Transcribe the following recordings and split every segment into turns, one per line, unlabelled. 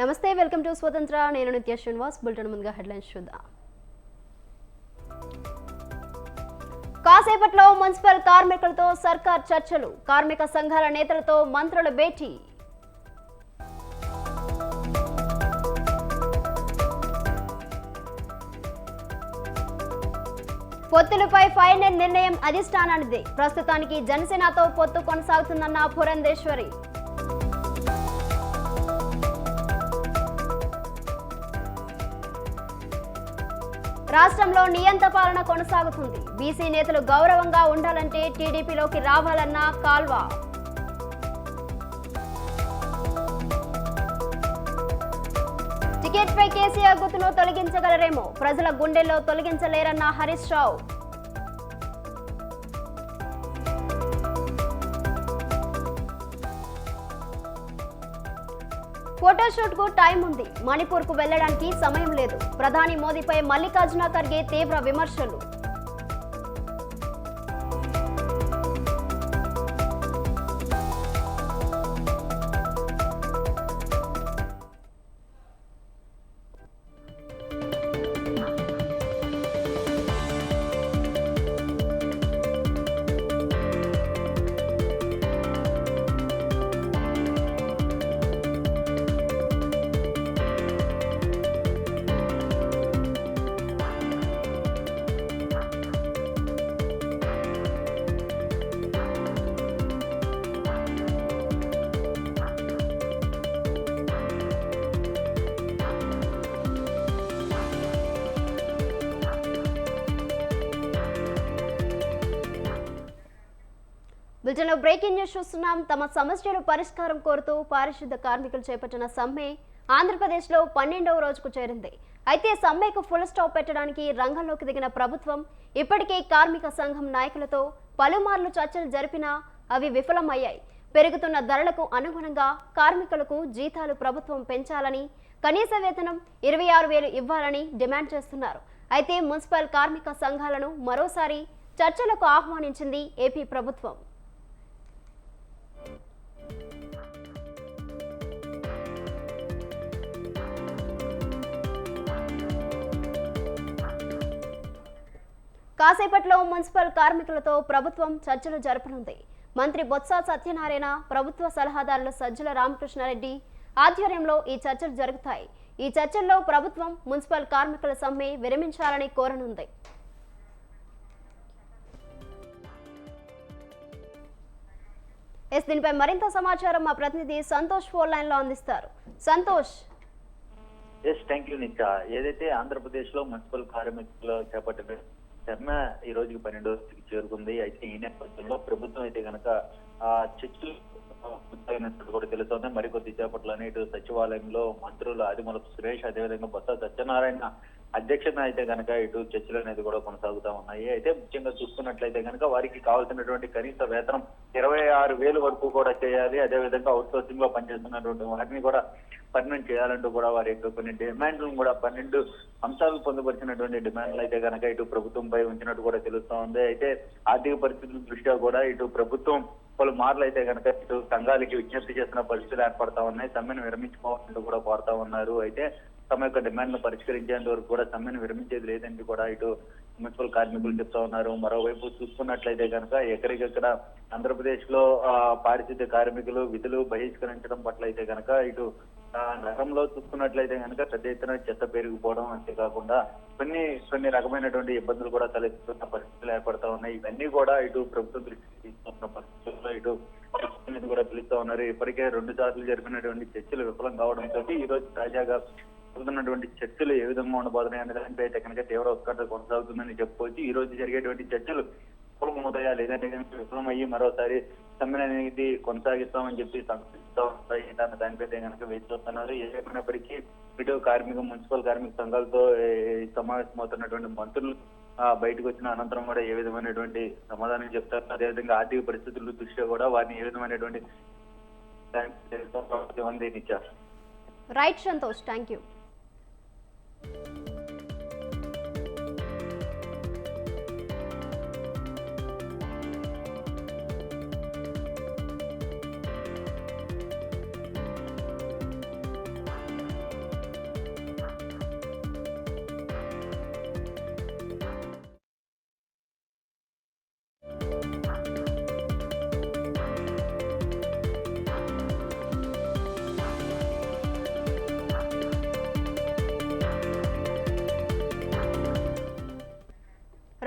నమస్తే, welcome to స్వతంత్ర. నేను నిత్య శ్రీనివాస్. బులెటిన్ ముందుగా హెడ్లైన్స్ చూద్దాం. కాసేపట్లో మున్సిపల్ కార్మికులతో సర్కార్ చర్చలు, కార్మిక సంఘాల నేతలతో మంత్రుల భేటీ. పొత్తులపై ఫైనల్ నిర్ణయం అధిష్టానానిదే. ప్రస్తుతానికి జనసేనతో పొత్తు కొనసాగుతుందన్న పురంధేశ్వరి. రాష్ట్రంలో నియంత పాలన కొనసాగుతుంది. బీసీ నేతలు గౌరవంగా ఉండాలంటే టీడీపీలోకి రావాలన్న కాల్వ. టికెట్పై కేసీఆర్ గుర్తును తొలగించగలరేమో, ప్రజల గుండెల్లో తొలగించలేరన్న హరీష్ రావు. ఫోటోషూట్ కు టైం ఉంది, మణిపూర్ కు వెళ్లడానికి సమయం లేదు. ప్రధాని మోదీపై మల్లికార్జున ఖర్గే తీవ్ర విమర్శలు. బులెటిన్లో బ్రేకింగ్ న్యూస్ చూస్తున్నాం. తమ సమస్యల పరిష్కారం కోరుతూ పారిశుద్ధ కార్మికులు చేపట్టిన సమ్మె ఆంధ్రప్రదేశ్లో 12వ రోజుకు చేరింది. అయితే సమ్మెకు ఫుల్ స్టాప్ పెట్టడానికి రంగంలోకి దిగిన ప్రభుత్వం ఇప్పటికే కార్మిక సంఘం నాయకులతో పలుమార్లు చర్చలు జరిపినా అవి విఫలమయ్యాయి. పెరుగుతున్న ధరలకు అనుగుణంగా కార్మికులకు జీతాలు ప్రభుత్వం పెంచాలని, కనీస వేతనం 26,000 ఇవ్వాలని డిమాండ్ చేస్తున్నారు. అయితే మున్సిపల్ కార్మిక సంఘాలను మరోసారి చర్చలకు ఆహ్వానించింది ఏపీ ప్రభుత్వం. కాసేపట్లో మున్సిపల్ కార్మికులతో ప్రభుత్వం చర్చలు జరపనుంది. మంత్రి బొత్స సత్యనారాయణ, ప్రభుత్వ సలహాదారులు సజ్జల రామకృష్ణారెడ్డి ఆధ్వర్యంలో ఈ చర్చలు జరుగుతాయి. ఈ చర్చల్లో ప్రభుత్వం మున్సిపల్ కార్మికుల సమ్మె విరమించాలని కోరనుంది. దీనిపై మరింత సమాచారం మా ప్రతినిధి సంతోష్ ఫోన్ లైన్ లో అందిస్తారు. సంతోష్.
థ్యాంక్ యూ నిత్య. ఏదైతే ఆంధ్రప్రదేశ్ లో మున్సిపల్ కార్మికులు చేపట్టిన సమ్మె ఈ రోజుకి 12వ రోజుకి చేరుకుంది. అయితే ఈ నేపథ్యంలో ప్రభుత్వం అయితే కనుక చర్చలు కూడా తెలుస్తోంది. మరికొద్ది చేపట్లని ఇటు సచివాలయంలో మంత్రులు ఆదిమూలపు సురేష్, అదేవిధంగా బొత్స సత్యనారాయణ అధ్యక్షత అయితే కనుక ఇటు చర్చలు అనేది కూడా కొనసాగుతా ఉన్నాయి. అయితే ముఖ్యంగా చూసుకున్నట్లయితే కనుక వారికి కావాల్సినటువంటి కనీస వేతనం 26,000 వరకు కూడా చేయాలి. అదేవిధంగా అవుట్ సోర్సింగ్ లో పనిచేస్తున్నటువంటి వారిని కూడా పర్మనెంట్ చేయాలంటూ కూడా వారి యొక్క కొన్ని డిమాండ్లను కూడా 12 అంశాలు పొందుపరిచినటువంటి డిమాండ్లు అయితే కనుక ఇటు ప్రభుత్వంపై ఉంచినట్టు కూడా తెలుస్తా ఉంది. అయితే ఆర్థిక పరిస్థితుల దృష్ట్యా కూడా ఇటు ప్రభుత్వం పలు మార్లు అయితే కనుక ఇటు సంఘాలకి విజ్ఞప్తి చేస్తున్న పరిస్థితులు ఏర్పడతా ఉన్నాయి. సమ్మెను విరమించుకోవాలంటూ కూడా కోరుతా ఉన్నారు. అయితే తమ యొక్క డిమాండ్ను పరిష్కరించేంత వరకు కూడా సమ్మెను విరమించేది లేదంటే కూడా ఇటు మున్సిపల్ కార్మికులు చెప్తా ఉన్నారు. మరోవైపు చూసుకున్నట్లయితే కనుక ఎక్కడికెక్కడ ఆంధ్రప్రదేశ్ లో పారిశుద్ధ్య కార్మికులు విధులు బహిష్కరించడం పట్ల అయితే కనుక ఇటు నగరంలో చూసుకున్నట్లయితే కనుక పెద్ద ఎత్తున చెత్త పెరిగిపోవడం, అంతేకాకుండా కొన్ని రకమైనటువంటి ఇబ్బందులు కూడా తలెత్తుతున్న పరిస్థితులు ఏర్పడతా ఉన్నాయి. ఇవన్నీ కూడా ఇటు ప్రభుత్వం దృష్టికి తీసుకున్న పరిస్థితుల్లో ఇటు అనేది కూడా పిలుస్తా ఉన్నారు. ఇప్పటికే 2 సార్లు జరిపినటువంటి చర్చలు విఫలం కావడంతో ఈ రోజు తాజాగా జరుగుతున్నటువంటి చర్చలు ఏ విధంగా ఉండబోతున్నాయి అనే దానిపై అయితే కనుక తీవ్ర ఉత్కంఠ కొనసాగుతుందని చెప్పుకోవచ్చు. ఈ రోజు జరిగేటువంటి చర్చలు విఫలమవుతాయా లేదంటే కనుక విఫలమయ్యి మరోసారి సమ్మె అనేది కొనసాగిస్తామని చెప్పి దానిపై కనుక వేచి చూస్తున్నారు. ఏమైనప్పటికీ ఇటు మున్సిపల్ కార్మిక సంఘాలతో సమావేశమవుతున్నటువంటి మంత్రులు బయటకు వచ్చిన అనంతరం కూడా ఏ విధమైనటువంటి సమాధానం చెప్తారు, అదేవిధంగా ఆర్థిక పరిస్థితుల దృష్ట్యా కూడా వారిని ఏ విధమైనటువంటి ఉంది నిత్య.
Right Santosh, thank you.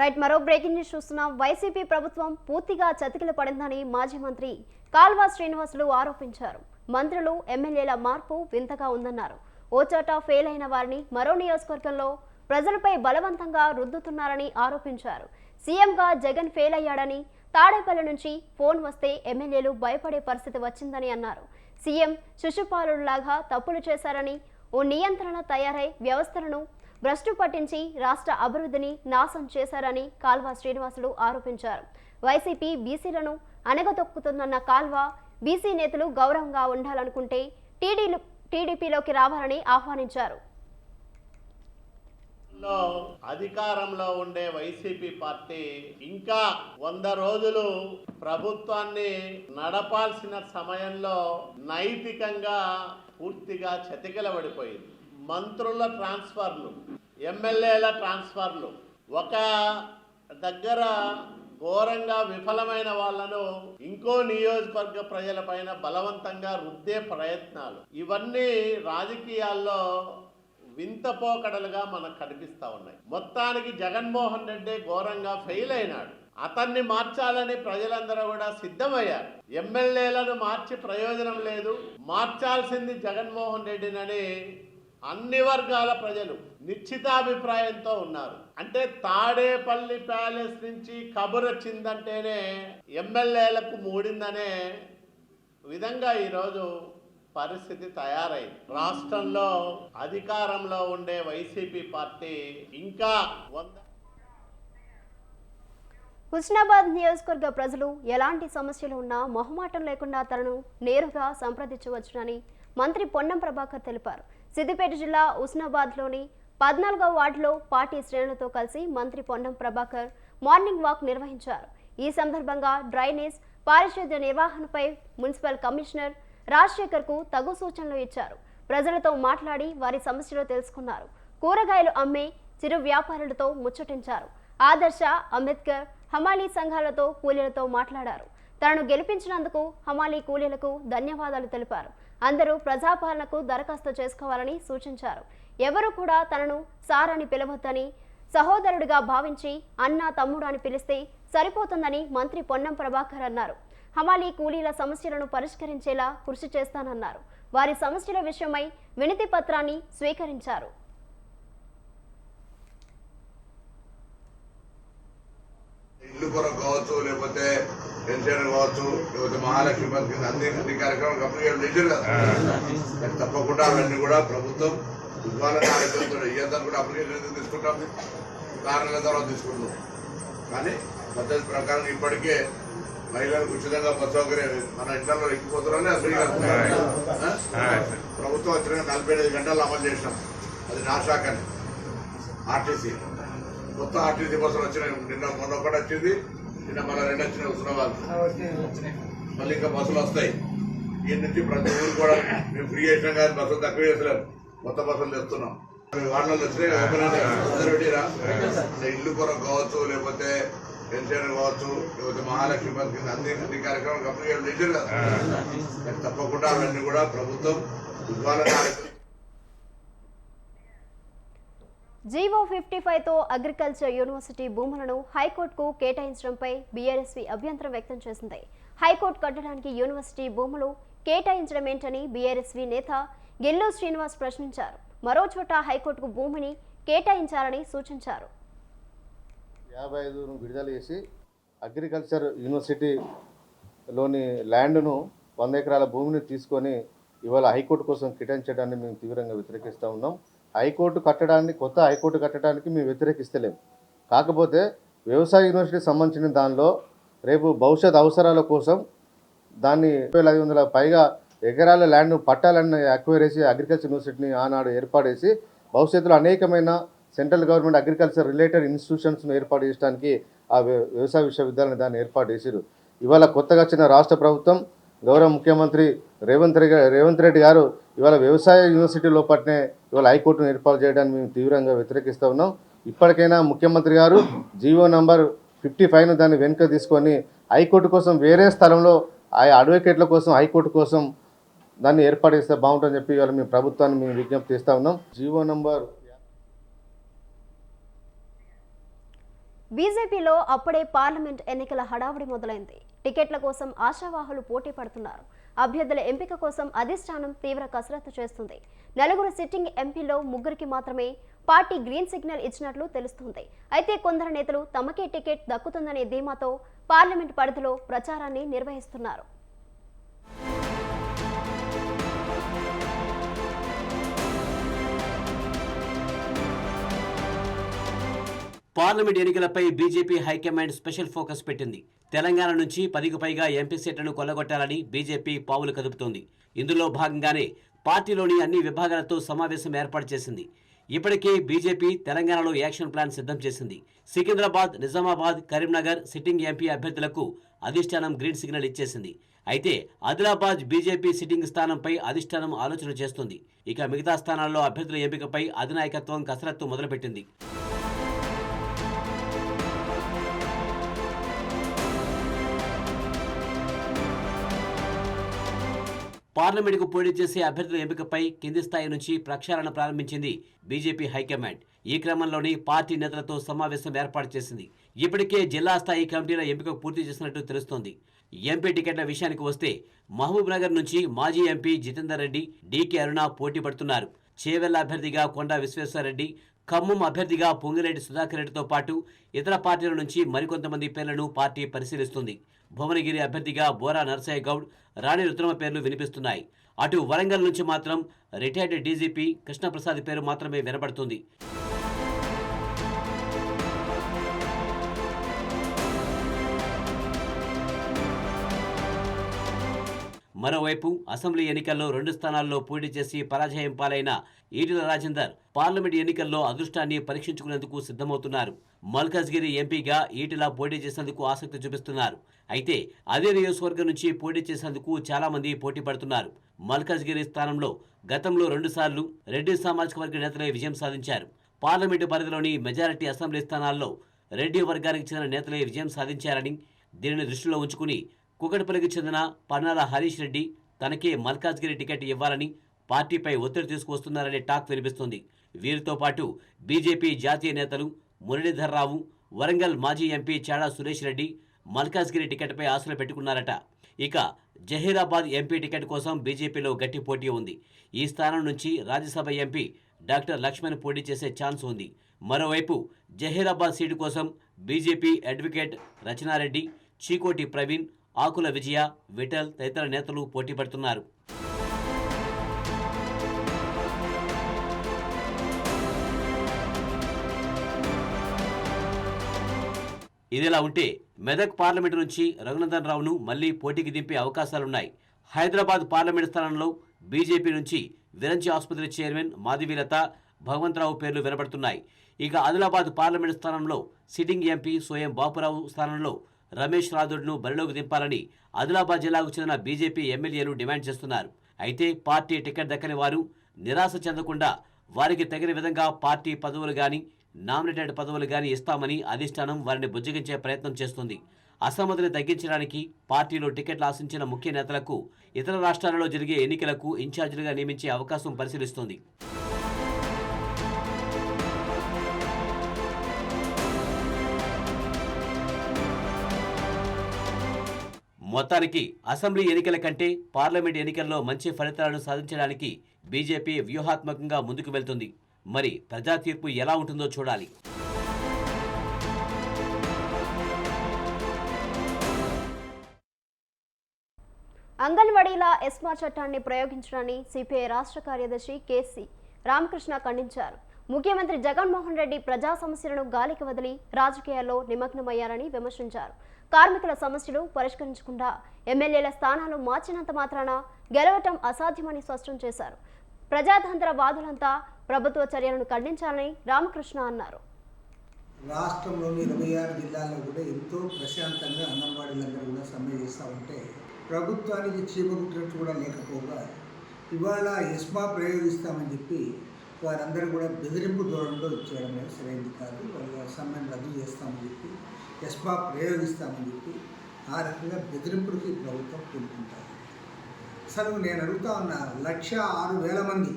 Right, మరో బ్రేకింగ్ న్యూస్ చూస్తున్నాం. వైసీపీ ప్రభుత్వం పూర్తిగా చతికిల పడిందని మాజీ మంత్రి కాల్వ శ్రీనివాసులు ఆరోపించారు. మంత్రులు ఎమ్మెల్యేల మార్పు వింతగా ఉందన్నారు. ఓ చోట ఫెయిల్ అయిన వారిని మరో నియోజకవర్గంలో ప్రజలపై బలవంతంగా రుద్దుతున్నారని ఆరోపించారు. సీఎంగా జగన్ ఫెయిల్ అయ్యాడని, తాడేపల్లి నుంచి ఫోన్ వస్తే ఎమ్మెల్యేలు భయపడే పరిస్థితి వచ్చిందని అన్నారు. సీఎం శిశుపాలులాగా తప్పులు చేశారని, ఓ నియంత్రణ తయారై వ్యవస్థలను భ్రష్టు పట్టించి రాష్ట్ర అభివృద్ధిని నాశనం చేశారని కాల్వ శ్రీనివాసులు ఆరోపించారు. వైసీపీ బీసీలను అణగదొక్కుతుందన్న కాల్వ, బీసీ నేతలు గౌరవంగా ఉండాలనుకుంటే టీడీపీలోకి రావాలని ఆహ్వానించారు.
అధికారంలో ఉండే వైసీపీ పార్టీ ఇంకా 100 రోజులు ప్రభుత్వాన్ని నడపాల్సిన సమయంలో నైతికంగా పూర్తిగా చతికిలబడిపోయింది. మంత్రుల ట్రాన్స్ఫర్లు, ఎమ్మెల్యేల ట్రాన్స్ఫర్లు, ఒక దగ్గర ఘోరంగా విఫలమైన వాళ్లను ఇంకో నియోజకవర్గ ప్రజలపైన బలవంతంగా రుద్దే ప్రయత్నాలు, ఇవన్నీ రాజకీయాల్లో వింతపోకడలుగా మనకు కనిపిస్తా ఉన్నాయి. మొత్తానికి జగన్మోహన్ రెడ్డి ఘోరంగా ఫెయిల్ అయినాడు. అతన్ని మార్చాలని ప్రజలందరూ కూడా సిద్ధమయ్యారు. ఎమ్మెల్యేలను మార్చి ప్రయోజనం లేదు, మార్చాల్సింది జగన్మోహన్ రెడ్డినని అన్ని వర్గాల ప్రజలు నిశ్చితాభిప్రాయంతో ఉన్నారు. అంటే తాడేపల్లి ప్యాలెస్ నుంచి కబురు వచ్చిందంటేనే ఎమ్మెల్యేలకు మూడిందనే విధంగా ఈరోజు పరిస్థితి తయారైంది. రాష్ట్రంలో అధికారంలో ఉండే వైసీపీ పార్టీ ఇంకా
హుస్నాబాద్ నియోజకవర్గ ప్రజలు ఎలాంటి సమస్యలు ఉన్నా మొహమాటం లేకుండా తనను నేరుగా సంప్రదించవచ్చునని మంత్రి పొన్నం ప్రభాకర్ తెలిపారు. సిద్దిపేట జిల్లా హుస్నాబాద్లోని 14వ వార్డులో పార్టీ శ్రేణులతో కలిసి మంత్రి పొన్నం ప్రభాకర్ మార్నింగ్ వాక్ నిర్వహించారు. ఈ సందర్భంగా డ్రైనేజ్, పారిశుద్ధ్య నిర్వహణపై మున్సిపల్ కమిషనర్ రాజశేఖర్కు తగు సూచనలు ఇచ్చారు. ప్రజలతో మాట్లాడి వారి సమస్యలు తెలుసుకున్నారు. కూరగాయలు అమ్మే చిరు వ్యాపారులతో ముచ్చటించారు. ఆదర్శ, అంబేద్కర్ హమాలీ సంఘాలతో, కూలీలతో మాట్లాడారు. తనను గెలిపించినందుకు హమాలీ కూలీలకు ధన్యవాదాలు తెలిపారు. అందరూ ప్రజాపాలనకు దరఖాస్తు చేసుకోవాలని సూచించారు. ఎవరు కూడా తనను సార్ అని పిలవద్దని, సహోదరుడిగా భావించి అన్న, తమ్ముడు అని పిలిస్తే సరిపోతుందని మంత్రి పొన్నం ప్రభాకర్ అన్నారు. హమాలీ కూలీల సమస్యలను పరిష్కరించేలా కృషి చేస్తానన్నారు. వారి సమస్యల విషయమై వినతి పత్రాన్ని స్వీకరించారు.
ఇల్లు కొరకు కావచ్చు, లేకపోతే పెన్షన్ కావచ్చు, లేకపోతే మహాలక్ష్మి పథకం అన్ని కార్యక్రమాలు కంప్లీట్ చేశారు కదా. తప్పకుండా అవన్నీ కూడా ప్రభుత్వం ఇవ్వాలని ఆలోచన ఇయ్యద్దని కూడా అప్లికేషన్ తీసుకుంటాం, కారణాల తర్వాత తీసుకుంటాం. కానీ పద్ధతి ప్రకారం ఇప్పటికే మహిళలకు ఉచితంగా బస్ సౌకర్యం మన ఇంట్లో ఎక్కిపోతున్నారని ప్రభుత్వం వచ్చిన 45 గంటలు అమలు చేసినాం. అది నా శాఖని. ఆర్టీసీ కొత్త ఆర్టీసీ బస్సులు వచ్చినాయి. మొన్న ఒకటి వచ్చింది, నిన్న మళ్ళీ 2 వచ్చినాయి. హుస్నాబాద్ మళ్ళీ ఇంకా బస్సులు వస్తాయి. ఈ నుంచి ప్రతి ఊరు కూడా మేము ఫ్రీ చేసినాం కానీ బస్సులు తక్కువ చేసలేము, కొత్త బస్సులు తెస్తున్నాం. వాటిలో వచ్చినాయి. ఇల్లు కొరకు కావచ్చు, లేకపోతే పెన్షన్ కావచ్చు, లేకపోతే మహాలక్ష్మి పథకం అన్ని కార్యక్రమాలు కంప్లీట్ చేశారు కదా. తప్పకుండా అవన్నీ కూడా ప్రభుత్వం ఇవ్వాలని ఆలోచన.
జీవో 55తో అగ్రికల్చర్ యూనివర్సిటీ భూములను హైకోర్టుకు కేటాయించడంపై బీఆర్ఎస్పీ అభ్యంతరం వ్యక్తం చేసింది. హైకోర్టు కట్టడానికి యూనివర్సిటీ భూములు కేటాయించడం ఏంటని బీఆర్ఎస్పీ నేత గిల్లు శ్రీనివాస్ ప్రశ్నించారు. మరో చోట హైకోర్టుకు భూమిని కేటాయించాలని సూచించారు.
55ను విడుదల చేసి అగ్రికల్చర్ యూనివర్సిటీలోని ల్యాండ్ను 100 ఎకరాల భూమిని తీసుకొని ఇవాళ హైకోర్టు కోసం కేటాయించడాన్ని మేము తీవ్రంగా వ్యతిరేకిస్తూ ఉన్నాం. కొత్త హైకోర్టు కట్టడానికి మేము వ్యతిరేకిస్తలేము. కాకపోతే వ్యవసాయ యూనివర్సిటీకి సంబంధించిన దానిలో రేపు భవిష్యత్ అవసరాల కోసం దాన్ని 2500 పైగా ఎకరాల ల్యాండ్ పట్టాలని అక్వైర్ చేసి అగ్రికల్చర్ యూనివర్సిటీని ఆనాడు ఏర్పాటేసి భవిష్యత్తులో అనేకమైన సెంట్రల్ గవర్నమెంట్ అగ్రికల్చర్ రిలేటెడ్ ఇన్స్టిట్యూషన్స్ను ఏర్పాటు చేయడానికి ఆ వ్యవసాయ విశ్వవిద్యాలయం దాన్ని ఏర్పాటు చేశారు. ఇవాళ కొత్తగా వచ్చిన రాష్ట్ర ప్రభుత్వం గౌరవ ముఖ్యమంత్రి రేవంత్ రెడ్డి గారు ఇవాళ వ్యవసాయ యూనివర్సిటీ లోపట్నే ఇవాళ హైకోర్టును ఏర్పాటు చేయడానికి మేము తీవ్రంగా వ్యతిరేకిస్తూ ఉన్నాం. ఇప్పటికైనా ముఖ్యమంత్రి గారు జీవో నంబర్ 55ను దాన్ని వెనుక తీసుకొని హైకోర్టు కోసం వేరే స్థలంలో ఆ అడ్వకేట్ల కోసం హైకోర్టు కోసం దాన్ని ఏర్పాటు చేస్తే బాగుంటుందని చెప్పి ఇవాళ మేము ప్రభుత్వాన్ని మేము విజ్ఞప్తి చేస్తూ ఉన్నాం. జీవో నంబర్
బీజేపీలో అప్పుడే పార్లమెంట్ ఎన్నికల హడావుడి మొదలైంది. టికెట్ల కోసం ఆశావాహులు పోటీ పడుతున్నారు. అభ్యర్థుల ఎంపిక కోసం అధిష్టానం తీవ్ర కసరత్తు చేస్తుంది. 4 సిట్టింగ్ ఎంపీలో 3కి మాత్రమే పార్టీ గ్రీన్ సిగ్నల్ ఇచ్చినట్లు తెలుస్తుంది. అయితే కొందరు నేతలు తమకే టికెట్ దక్కుతుందనే ధీమాతో పార్లమెంట్ పరిధిలో ప్రచారాన్ని నిర్వహిస్తున్నారు.
పార్లమెంట్ ఎన్నికలపై బీజేపీ హైకమాండ్ స్పెషల్ ఫోకస్ పెట్టింది. తెలంగాణ నుంచి 10కు పైగా ఎంపీ సీట్లను కొల్లగొట్టాలని బీజేపీ పావులు కదుపుతోంది. ఇందులో భాగంగానే పార్టీలోని అన్ని విభాగాలతో సమావేశం ఏర్పాటు చేసింది. ఇప్పటికే బీజేపీ తెలంగాణలో యాక్షన్ ప్లాన్ సిద్ధం చేసింది. సికింద్రాబాద్, నిజామాబాద్, కరీంనగర్ సిట్టింగ్ ఎంపీ అభ్యర్థులకు అధిష్టానం గ్రీన్ సిగ్నల్ ఇచ్చేసింది. అయితే ఆదిలాబాద్ బీజేపీ సిట్టింగ్ స్థానంపై అధిష్టానం ఆలోచన చేస్తుంది. ఇక మిగతా స్థానాల్లో అభ్యర్థుల ఎంపికపై అధినాయకత్వం కసరత్తు మొదలుపెట్టింది. పార్లమెంటుకు పోటీ చేసే అభ్యర్థుల ఎంపికపై కింది స్థాయి నుంచి ప్రక్షాళన ప్రారంభించింది బీజేపీ హైకమాండ్. ఈ క్రమంలోని పార్టీ నేతలతో సమావేశం ఏర్పాటు చేసింది. ఇప్పటికే జిల్లా స్థాయి కమిటీల ఎంపిక పూర్తి చేసినట్టు తెలుస్తోంది. ఎంపీ టికెట్ల విషయానికి వస్తే మహబూబ్ నగర్ నుంచి మాజీ ఎంపీ జితేందర్ రెడ్డి, డీకే అరుణ పోటీ పడుతున్నారు. చేవెళ్ల అభ్యర్థిగా కొండా విశ్వేశ్వరరెడ్డి, ఖమ్మం అభ్యర్థిగా పొంగిరెడ్డి సుధాకర్ రెడ్డితో పాటు ఇతర పార్టీల నుంచి మరికొంతమంది పేర్లను పార్టీ పరిశీలిస్తుంది. భువనగిరి అభ్యర్థిగా బోరా నరసయ్య గౌడ్, రాణి రుద్రమ పేర్లు వినిపిస్తున్నాయి. అటు వరంగల్ నుంచి మాత్రం రిటైర్డ్ డీజీపీ కృష్ణప్రసాద్ పేరు మాత్రమే వినబడుతుంది. మరోవైపు అసెంబ్లీ ఎన్నికల్లో 2 స్థానాల్లో పోటీ చేసి పరాజయం పాలైన ఈటెల రాజేందర్ పార్లమెంట్ ఎన్నికల్లో అదృష్టాన్ని పరీక్షించుకునేందుకు సిద్ధమవుతున్నారు. మల్కాజ్గిరి ఎంపీగా ఈటెల పోటీ చేసేందుకు ఆసక్తి చూపిస్తున్నారు. అయితే అదే నియోజకవర్గం నుంచి పోటీ చేసేందుకు చాలా మంది పోటీ పడుతున్నారు. మల్కాజ్గిరి స్థానంలో గతంలో 2 సార్లు రెడ్డి సామాజిక వర్గ నేతలే విజయం సాధించారు. పార్లమెంటు పరిధిలోని మెజారిటీ అసెంబ్లీ స్థానాల్లో రెడ్డి వర్గానికి చెందిన నేతలే విజయం సాధించారని, దీనిని దృష్టిలో ఉంచుకుని కుకట్పల్లికి చెందిన పన్నాల హరీష్ రెడ్డి తనకే మల్కాజ్గిరి టికెట్ ఇవ్వాలని పార్టీపై ఒత్తిడి తీసుకువస్తున్నారనే టాక్ వినిపిస్తుంది. వీరితో పాటు బీజేపీ జాతీయ నేతలు మురళీధర్ రావు, వరంగల్ మాజీ ఎంపీ చాడా సురేష్ రెడ్డి మల్కాజ్గిరి టికెట్పై ఆశలు పెట్టుకున్నారట. ఇక జహీరాబాద్ ఎంపీ టికెట్ కోసం బీజేపీలో గట్టి పోటీ ఉంది. ఈ స్థానం నుంచి రాజ్యసభ ఎంపీ డాక్టర్ లక్ష్మణ్ పోటీ చేసే ఛాన్స్ ఉంది. మరోవైపు జహీరాబాద్ సీటు కోసం బీజేపీ అడ్వకేట్ రచనారెడ్డి, చీకోటి ప్రవీణ్, ఆకుల విజయ, విఠల్ తదితర నేతలు పోటీ పడుతున్నారు. ఇదిలా ఉంటే మెదక్ పార్లమెంటు నుంచి రఘునందన్ రావును మళ్లీ పోటీకి దింపే అవకాశాలున్నాయి. హైదరాబాద్ పార్లమెంటు స్థానంలో బీజేపీ నుంచి విరంచి ఆసుపత్రి చైర్మన్ మాధవీలత, భగవంతరావు పేర్లు వినబడుతున్నాయి. ఇక ఆదిలాబాద్ పార్లమెంటు స్థానంలో సిట్టింగ్ ఎంపీ సోయం బాపురావు స్థానంలో రమేష్ రాథోడ్ను బరిలోకి దింపాలని ఆదిలాబాద్ జిల్లాకు చెందిన బీజేపీ ఎమ్మెల్యేలు డిమాండ్ చేస్తున్నారు. అయితే పార్టీ టికెట్ దక్కని వారు నిరాశ చెందకుండా వారికి తగిన విధంగా పార్టీ పదవులు గాని, నామినేటెడ్ పదవులు గాని ఇస్తామని అధిష్టానం వారిని బుజ్జగించే ప్రయత్నం చేస్తుంది. అసమ్మతిని తగ్గించడానికి పార్టీలో టికెట్లు ఆశించిన ముఖ్య నేతలకు ఇతర రాష్ట్రాలలో జరిగే ఎన్నికలకు ఇన్ఛార్జీలుగా నియమించే అవకాశం పరిశీలిస్తోంది. మొత్తానికి అసెంబ్లీ ఎన్నికల కంటే పార్లమెంట్ ఎన్నికల్లో మంచి ఫలితాలను సాధించడానికి బీజేపీ వ్యూహాత్మకంగా ముందుకు వెళ్తుంది. మరి ప్రజా తీర్పు ఎలా ఉంటుందో చూడాలి.
అంగన్వాడీల ఎస్మా చట్టాన్ని ప్రయోగించడాన్ని సిపిఐ రాష్ట్ర కార్యదర్శి కేసీ రామకృష్ణ ఖండించారు. ముఖ్యమంత్రి జగన్మోహన్ రెడ్డి ప్రజా సమస్యలను గాలికి వదిలి రాజకీయాల్లో నిమగ్నమయ్యారని విమర్శించారు. కార్మికుల సమస్యలు పరిష్కరించకుండా ఎమ్మెల్యేల స్థానాలు మార్చినంత మాత్రాన గెలవటం అసాధ్యమని స్పష్టం చేశారు. ప్రజాతంత్రవాదులంతా ప్రభుత్వ చర్యలను ఖండించాలని రామకృష్ణ అన్నారు.
రాష్ట్రంలోని 26 జిల్లాల్లో కూడా ఎంతో ప్రశాంతంగా అంగన్వాడీలందరూ కూడా సమ్మె చేస్తూ ఉంటే ప్రభుత్వానికి చీమకుట్టినట్టు కూడా లేకపోగా ఇవాళ ఎస్మా ప్రయోగిస్తామని చెప్పి వారందరూ కూడా బెదిరింపు ధోరణిలో చేయడం అనేది సరైనది కాదు. వాళ్ళ సమ్మెను రద్దు చేస్తామని చెప్పి ఎస్మా ప్రయోగిస్తామని చెప్పి ఆ రకంగా బెదిరింపులకి ప్రభుత్వం కూడుకుంటారు. అసలు నేను అడుగుతా ఉన్న 1,06,000 మంది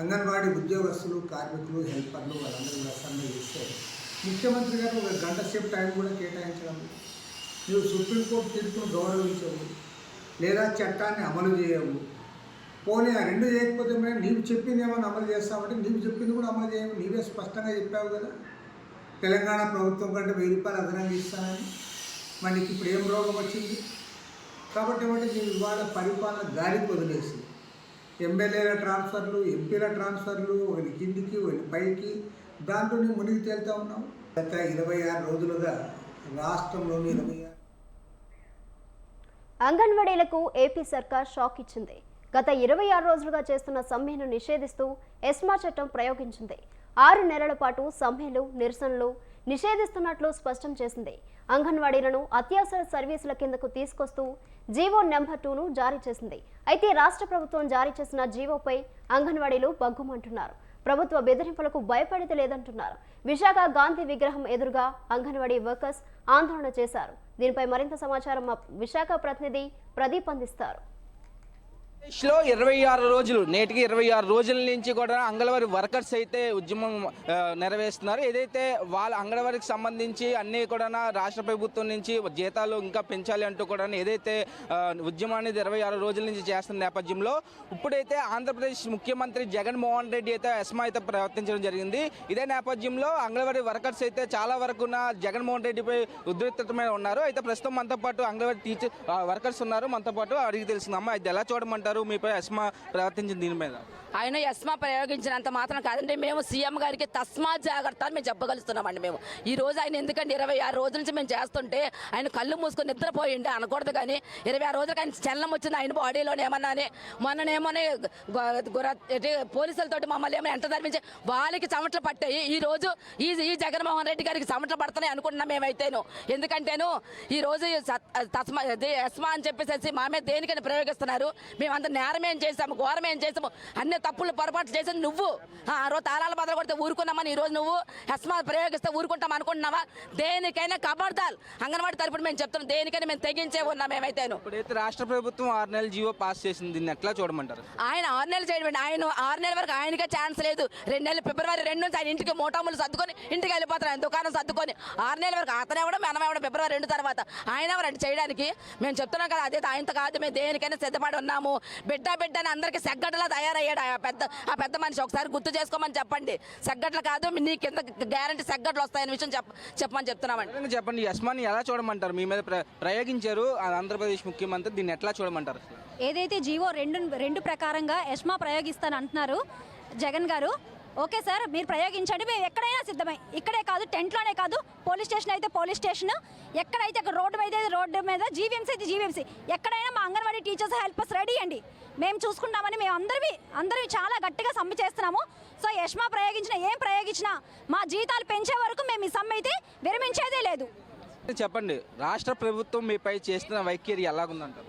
అంగన్వాడీ ఉద్యోగస్తులు, కార్మికులు, హెల్పర్లు వాళ్ళందరూ కూడా సమ్మె చేస్తే ముఖ్యమంత్రి గారు ఒక గంట సేపు టైం కూడా కేటాయించడం, నువ్వు సుప్రీంకోర్టు తీర్పును గౌరవించవు లేదా చట్టాన్ని అమలు చేయవు. పోనీ ఆ రెండు చేయకపోతే మరి నీవు చెప్పింది ఏమైనా అమలు చేస్తావంటే నీవు చెప్పింది కూడా అమలు చేయవు. నీవే స్పష్టంగా చెప్పావు కదా తెలంగాణ ప్రభుత్వం కంటే 1000 రూపాయలు అదనంగా ఇస్తానని. మరి నీకు ఇప్పుడు ఏం రోగం వచ్చింది? కాబట్టి నీవు ఇవాళ పరిపాలన గాలికి వదిలేసి ఎమ్మెల్యేల ట్రాన్స్ఫర్లు, ఎంపీల ట్రాన్స్ఫర్లు, ఒకటి కిందికి ఒకటి పైకి, దాంట్లో నువ్వు మునిగి తేలుతా ఉన్నావు. గత 26 రోజులుగా రాష్ట్రంలోని 26
అంగన్వాడీలకు ఏపీ సర్కార్ షాక్ ఇచ్చింది. గత 26 రోజులుగా చేస్తున్న సమ్మెను నిషేధిస్తూ ఎస్మా చట్టం ప్రయోగించింది. 6 నెలల పాటు సమ్మెలు, నిరసనలు నిషేధిస్తున్నట్లు స్పష్టం చేసింది. అంగన్వాడీలను అత్యవసర సర్వీసుల కిందకు తీసుకొస్తూ జీవో నెంబర్ 2ను జారీ చేసింది. అయితే రాష్ట్ర ప్రభుత్వం జారీ చేసిన జీవోపై అంగన్వాడీలు బగ్గుమంటున్నారు. ప్రభుత్వ బెదిరింపులకు భయపడేది లేదంటున్నారు. విశాఖ గాంధీ విగ్రహం ఎదురుగా అంగన్వాడీ వర్కర్స్ ఆందోళన చేశారు. దీనిపై మరింత సమాచారం మా విశాఖ ప్రతినిధి ప్రదీప్ అందిస్తారు.
దేశంలో 26 రోజులు, నేటికి 26 రోజుల నుంచి కూడా అంగన్వాడీ వర్కర్స్ అయితే ఉద్యమం నెరవేరుస్తున్నారు. ఏదైతే వాళ్ళ అంగన్వాడీకి సంబంధించి అన్నీ కూడా రాష్ట్ర ప్రభుత్వం నుంచి జీతాలు ఇంకా పెంచాలి అంటూ కూడా ఏదైతే ఉద్యమాన్ని 26 రోజుల నుంచి చేస్తున్న నేపథ్యంలో ఇప్పుడైతే ఆంధ్రప్రదేశ్ ముఖ్యమంత్రి జగన్మోహన్ రెడ్డి అయితే ఎస్మా అయితే ప్రవర్తించడం జరిగింది. ఇదే నేపథ్యంలో అంగన్వాడీ వర్కర్స్ అయితే చాలా వరకు జగన్మోహన్ రెడ్డిపై ఉద్రిక్తమైన ఉన్నారు. అయితే ప్రస్తుతం మనతో పాటు అంగన్వాడీ టీచర్ వర్కర్స్ ఉన్నారు. మనతో పాటు అడిగి తెలుస్తుందమ్మా, ఇది ఎలా చూడమంటారు మీపై ఎస్మా ప్రవర్తించింది దీని మీద?
ఆయన ఎస్మా ప్రయోగించినంత మాత్రం కాదండి, మేము సీఎం గారికి తస్మా జాగ్రత్త అని మేము చెప్పగలుగుతున్నామండి. మేము ఈ రోజు ఆయన ఎందుకంటే 26 రోజుల నుంచి మేము చేస్తుంటే ఆయన కళ్ళు మూసుకొని నిద్రపోయిండి అనకూడదు, కానీ 26 రోజులకి ఆయన చలనం వచ్చింది ఆయన బాడీలోనే ఏమన్నా అని. మొన్ననేమోనే పోలీసులతోటి మమ్మల్ని ఏమో ఎంట ధర్మించి వాళ్ళకి చెమటలు పట్టాయి. ఈ రోజు ఈ జగన్మోహన్ రెడ్డి గారికి చెమటలు పడుతున్నాయి అనుకుంటున్నాం మేమైతేను. ఎందుకంటేను ఈ రోజు తస్మా ఎస్మా అని చెప్పేసి మా మీద దేనికని ప్రయోగిస్తున్నారు. మేమంతా నేరం ఏం చేసాము, ఘోరం ఏం చేసాము, అన్ని తప్పులు పొరపాటు చేసేది నువ్వు. ఆ రోజు తాళాల బదులు కొడితే ఊరుకున్నామని ఈ రోజు నువ్వు ఎస్మా ప్రయోగిస్తే ఊరుకుంటాం అనుకుంటున్నావా? దేనికైనా కబడ్దాలు అంగన్వాడీ తరపున మేము చెప్తున్నాం, దేనికైనా మేము తెగించే ఉన్నాం మేమైతేను.
ఇప్పుడైతే రాష్ట్ర ప్రభుత్వం 6 నెలల జీవో పాస్ చేసింది, దీన్ని ఎట్లా చూడమంటారు?
ఆయన 6 నెలలు చేయడం, ఆయన 6 నెలల వరకు ఆయనకే ఛాన్స్ లేదు. 2 నెలలు ఫిబ్రవరి 2 నుంచి ఆయన ఇంటికి మోటాములు సర్దుకొని ఇంటికి వెళ్ళిపోతారు, ఆయన దుకాణం సర్దుకొని. 6 నెలల వరకు అతనే కూడా మనమేవడం ఫిబ్రవరి 2 తర్వాత ఆయన ఎవరంటే చేయడానికి. మేము చెప్తున్నాం కదా, అదే ఆయనతో కాదు, మేము దేనికైనా సిద్ధపడి ఉన్నాము. బిడ్డ అని అందరికీ సెగ్గడ్డలా తయారయ్యాడు ఆ పెద్ద మనిషి. ఒకసారి గుర్తు చేసుకోమని చెప్పండి. సెగ్గడ్లు కాదు, నీ కింద గ్యారంటీ సెగ్గడ్లు వస్తాయనే విషయం చెప్పమని చెప్తున్నామండి.
చెప్పండి, ఎస్మాని ఎలా చూడమంటారు? మీ మీద ప్రయోగించారు ఆంధ్రప్రదేశ్ ముఖ్యమంత్రి, దీన్ని ఎట్లా చూడమంటారు?
ఏదైతే జీవో 2 ప్రకారంగా ఎస్మా ప్రయోగిస్తాను అంటున్నారు జగన్ గారు, ఓకే సార్ మీరు ప్రయోగించండి, మేము ఎక్కడైనా సిద్ధమై. ఇక్కడే కాదు, టెంట్లోనే కాదు, పోలీస్ స్టేషన్ అయితే పోలీస్ స్టేషన్, ఎక్కడైతే అక్కడ రోడ్డు మీద రోడ్డు మీద, జీవీఎంసీ అయితే జీవీఎంసీ, ఎక్కడైనా మా అంగన్వాడీ టీచర్స్ హెల్పర్స్ రెడీ అండి, మేము చూసుకుంటామని మేము అందరివి చాలా గట్టిగా సమ్మె చేస్తున్నాము. సో ఎస్మా ప్రయోగించినా ఏం ప్రయోగించినా మా జీతాలు పెంచే వరకు మేము ఈ సమ్మె అయితే విరమించేదే లేదు.
చెప్పండి, రాష్ట్ర ప్రభుత్వం మీపై చేస్తున్న వైఖరి ఎలాగుందంటారు?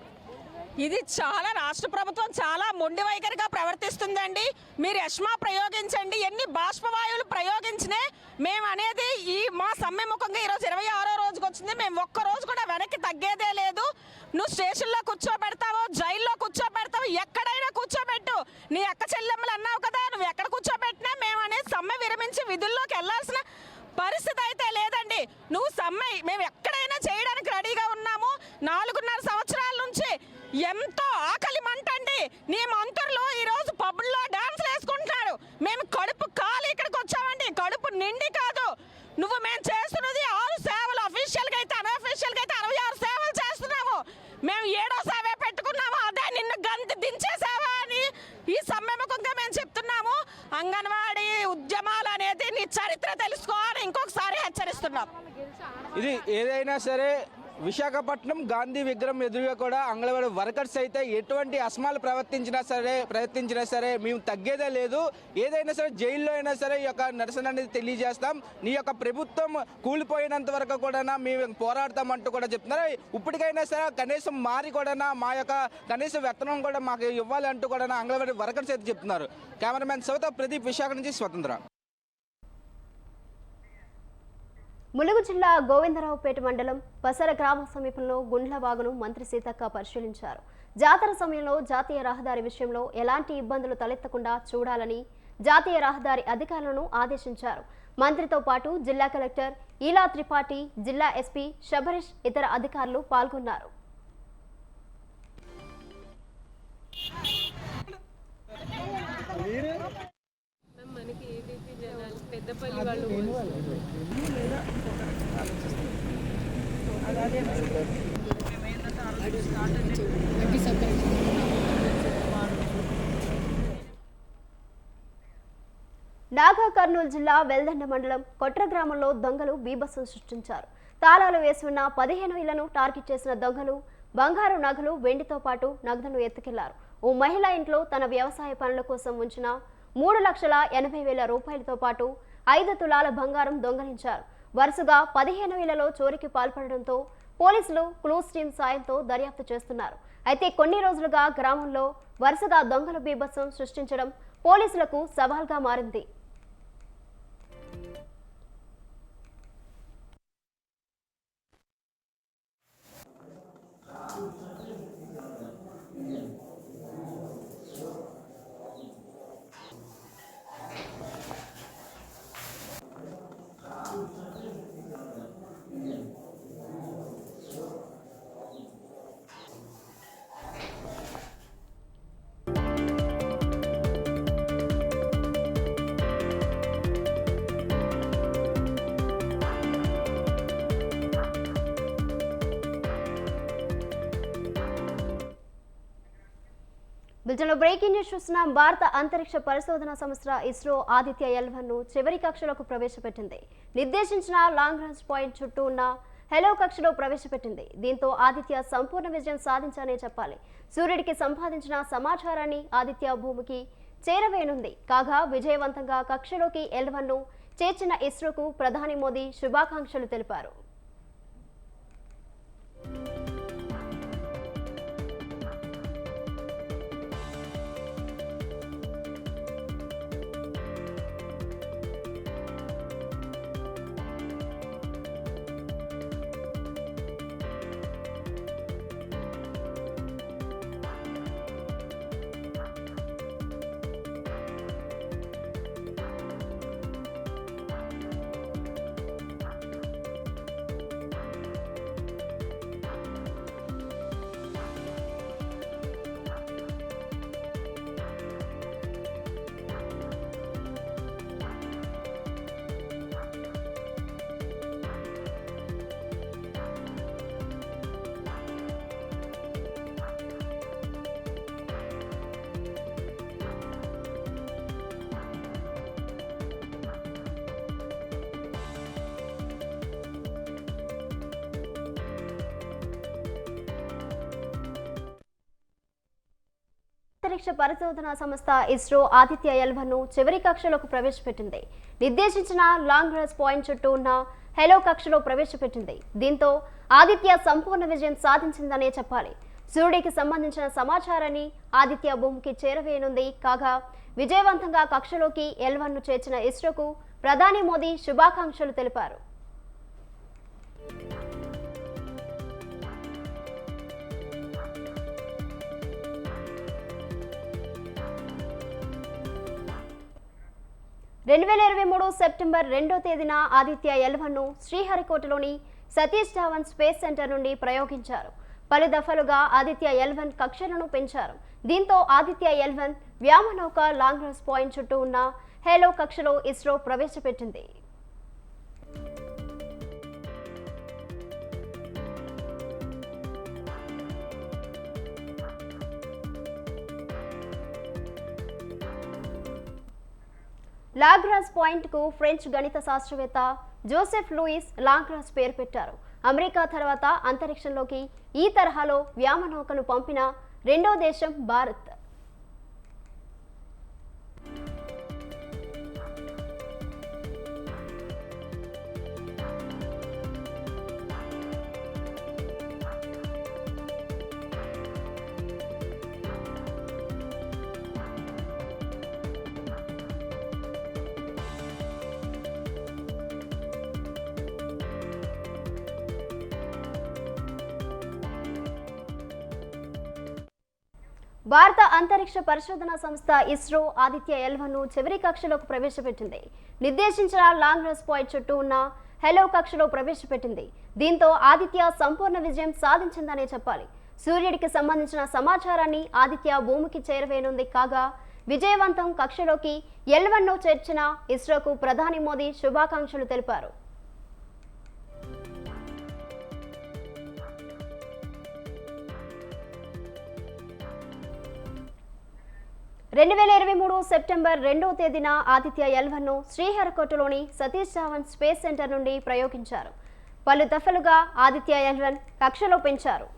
ఇది చాలా రాష్ట్ర ప్రభుత్వం చాలా మొండి వైఖరిగా ప్రవర్తిస్తుందండి. మీరు ఎస్మా ప్రయోగించండి, ఎన్ని బాష్పవాయువులు ప్రయోగించినే మేము అనేది ఈ మా సమ్మె ముఖంగా ఈరోజు 26వ రోజుకి వచ్చింది. మేము ఒక్క రోజు కూడా వెనక్కి తగ్గేదే లేదు. నువ్వు స్టేషన్లో కూర్చోబెడతావో, జైల్లో కూర్చోబెడతావో, ఎక్కడైనా కూర్చోబెట్టు. నీ అక్క చెల్లెమ్మలు అన్నావు కదా, నువ్వు ఎక్కడ కూర్చోబెట్టినా మేము అనేది సమ్మె విరమించి విధుల్లోకి వెళ్లాల్సిన పరిస్థితి అయితే లేదండి. నువ్వు సమ్మె మేము ఎక్కడైనా చేయడానికి రెడీగా ఉన్నాము. 4.5 సంవత్సరాల నుంచి ఎంతో ఆకలి మంటండి. నీ మంత్రులు ఈరోజు పబ్బుల్లో డాన్సులు వేసుకుంటున్నారు. మేము కడుపు కాలి ఇక్కడికి వచ్చామండి, కడుపు నిండి కాదు. మేము చేస్తున్నది 6 సేవలు, అఫీషియల్గా అయితే అనఫీషియల్గా అయితే 66 సేవలు చేస్తున్నాము. మేము 7వ సేవే పెట్టుకున్నాము, అదే నిన్ను గంతి దించే సేవ అని ఈ సమ్మెముఖంగా మేము చెప్తున్నాము. అంగన్వాడీ ఉద్యమాలు అనేది నీ చరిత్ర తెలుసుకోవాలని ఇంకొకసారి హెచ్చరిస్తున్నాం.
ఇది ఏదైనా సరే విశాఖపట్నం గాంధీ విగ్రహం ఎదురుగా కూడా అంగన్వాడీ వర్కర్స్ అయితే ఎటువంటి అస్మాలు ప్రయత్నించినా సరే మేము తగ్గేదే లేదు. ఏదైనా సరే జైల్లో అయినా సరే ఈ యొక్క నిరసన అనేది తెలియజేస్తాం. నీ యొక్క ప్రభుత్వం కూలిపోయినంత వరకు కూడా మేము పోరాడతామంటూ కూడా చెప్తున్నారు. ఇప్పటికైనా సరే కనీసం మారి కూడా మా యొక్క కనీస వేతనం కూడా మాకు ఇవ్వాలి అంటూ కూడా అంగన్వాడీ వర్కర్స్ అయితే చెప్తున్నారు. కెమెరామెన్ సవిత, ప్రదీప్, విశాఖ నుంచి స్వతంత్ర.
ములుగు జిల్లా గోవిందరావుపేట మండలం పసర గ్రామ సమీపంలో గుండ్లవాగును మంత్రి సీతక్క పరిశీలించారు. జాతర సమయంలో జాతీయ రహదారి విషయంలో ఎలాంటి ఇబ్బందులు తలెత్తకుండా చూడాలని జాతీయ రహదారి అధికారులను ఆదేశించారు. మంత్రితో పాటు జిల్లా కలెక్టర్ ఈలా త్రిపాఠి, జిల్లా ఎస్పీ శబరీష్, ఇతర అధికారులు పాల్గొన్నారు. నాగా కర్నూలు జిల్లా వెల్దండ మండలం కొట్ర గ్రామంలో దొంగలు బీభత్సం సృష్టించారు. తాళాలు వేసి ఉన్న 15 ఇళ్లను టార్గెట్ చేసిన దొంగలు బంగారు నగలు, వెండితో పాటు నగదును ఎత్తుకెళ్లారు. ఓ మహిళ ఇంట్లో తన వ్యవసాయ పనుల కోసం ఉంచిన 3,80,000 రూపాయలతో పాటు 5 తులాల బంగారం దొంగలించారు. వరుసగా 15 ఇళ్లలో చోరీకి పాల్పడడంతో పోలీసులు క్లూస్ టీమ్ సాయంతో దర్యాప్తు చేస్తున్నారు. అయితే కొన్ని రోజులుగా గ్రామంలో వరుసగా దొంగల బీభత్సం సృష్టించడం పోలీసులకు సవాల్గా మారింది. బులెటిన్లో బ్రేకింగ్ న్యూస్ చూస్తున్నాం. భారత అంతరిక్ష పరిశోధన సంస్థ ఇస్రో ఆదిత్య L1ను చివరి కక్షలోకి ప్రవేశపెట్టింది. నిర్దేశించిన లాంగ్ రేంజ్ పాయింట్ చుట్టూ ఉన్న హెలో కక్షలో ప్రవేశపెట్టింది. దీంతో ఆదిత్య సంపూర్ణ విజయం సాధించానే చెప్పాలి. సూర్యుడికి సంపాదించిన సమాచారాన్ని ఆదిత్య భూమికి చేరవేయనుంది. కాగా విజయవంతంగా కక్షలోకి L1ను చేర్చిన ఇస్రోకు ప్రధాని మోదీ శుభాకాంక్షలు తెలిపారు. అంతరిక్ష పరిశోధన సంస్థ ఇస్రో ఆదిత్య L1ను చివరి కక్షలోకి ప్రవేశపెట్టింది. నిర్దేశించిన లాంగ్ రేంజ్ పాయింట్ చుట్టూ ఉన్న హెలో కక్షలో ప్రవేశపెట్టింది. దీంతో ఆదిత్య సంపూర్ణ విజయం సాధించిందనే చెప్పాలి. సూర్యుడికి సంబంధించిన సమాచారాన్ని ఆదిత్య భూమికి చేరవేయనుంది. కాగా విజయవంతంగా కక్షలోకి L1ను చేర్చిన ఇస్రోకు ప్రధాని మోదీ శుభాకాంక్షలు తెలిపారు. సెప్టెంబర్ 2వ తేదీన ఆదిత్య L1ను శ్రీహరికోటలోని సతీష్ ధావన్ స్పేస్ సెంటర్ నుండి ప్రయోగించారు. పలు దఫలుగా ఆదిత్య L1 కక్షలను పెంచారు. దీంతో ఆదిత్య L1 వ్యామనౌక లాంగ్ రేంజ్ పాయింట్ చుట్టూ ఉన్న హేలో కక్షలో ఇస్రో ప్రవేశపెట్టింది. లాగ్రాంజ్ పాయింట్ కు ఫ్రెంచ్ గణిత శాస్త్రవేత్త జోసెఫ్ లూయిస్ లాగ్రాంజ్ పేరు పెట్టారు. అమెరికా తర్వాత అంతరిక్షంలోకి ఈ తరహాలో వ్యామనౌకను పంపిన రెండో దేశం భారత్. భారత అంతరిక్ష పరిశోధన సంస్థ ఇస్రో ఆదిత్య L1ను చివరి కక్షలోకి ప్రవేశపెట్టింది. నిర్దేశించిన లాంగ్ రేంజ్ పాయింట్ చుట్టూ ఉన్న హెలో కక్షలో ప్రవేశపెట్టింది. దీంతో ఆదిత్య సంపూర్ణ విజయం సాధించిందనే చెప్పాలి. సూర్యుడికి సంబంధించిన సమాచారాన్ని ఆదిత్య భూమికి చేరవేయనుంది. కాగా విజయవంతం కక్షలోకి L1ను చేర్చిన ఇస్రోకు ప్రధాని మోదీ శుభాకాంక్షలు తెలిపారు. 2023 సెప్టెంబర్ 2వ తేదీన ఆదిత్య L1ను శ్రీహరికోటలోని సతీష్ ధావన్ స్పేస్ సెంటర్ నుండి ప్రయోగించారు. పలు దఫలుగా ఆదిత్య L1 కక్షలో పెంచారు.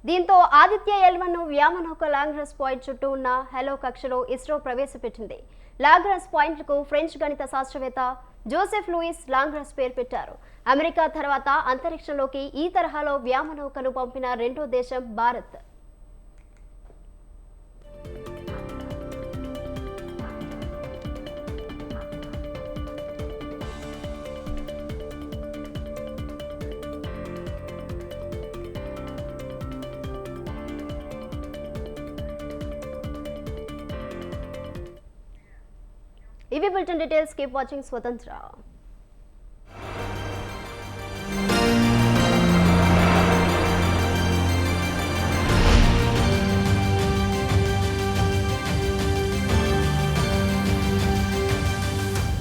దీంతో ఆదిత్య L1ను వ్యామనౌక లాగ్రాంజ్ పాయింట్ చుట్టూ ఉన్న హెలో కక్షలో ఇస్రో ప్రవేశపెట్టింది. లాగ్రాంజ్ పాయింట్లకు ఫ్రెంచ్ గణిత శాస్త్రవేత్త జోసెఫ్ లూయిస్ లాగ్రాంజ్ పేరు పెట్టారు. అమెరికా తర్వాత అంతరిక్షంలోకి ఈ తరహాలో వ్యామనౌకను పంపిన రెండో దేశం భారత్. ఇవి బులెటిన్ డీటెయిల్స్. కీప్ వాచింగ్ స్వతంత్ర.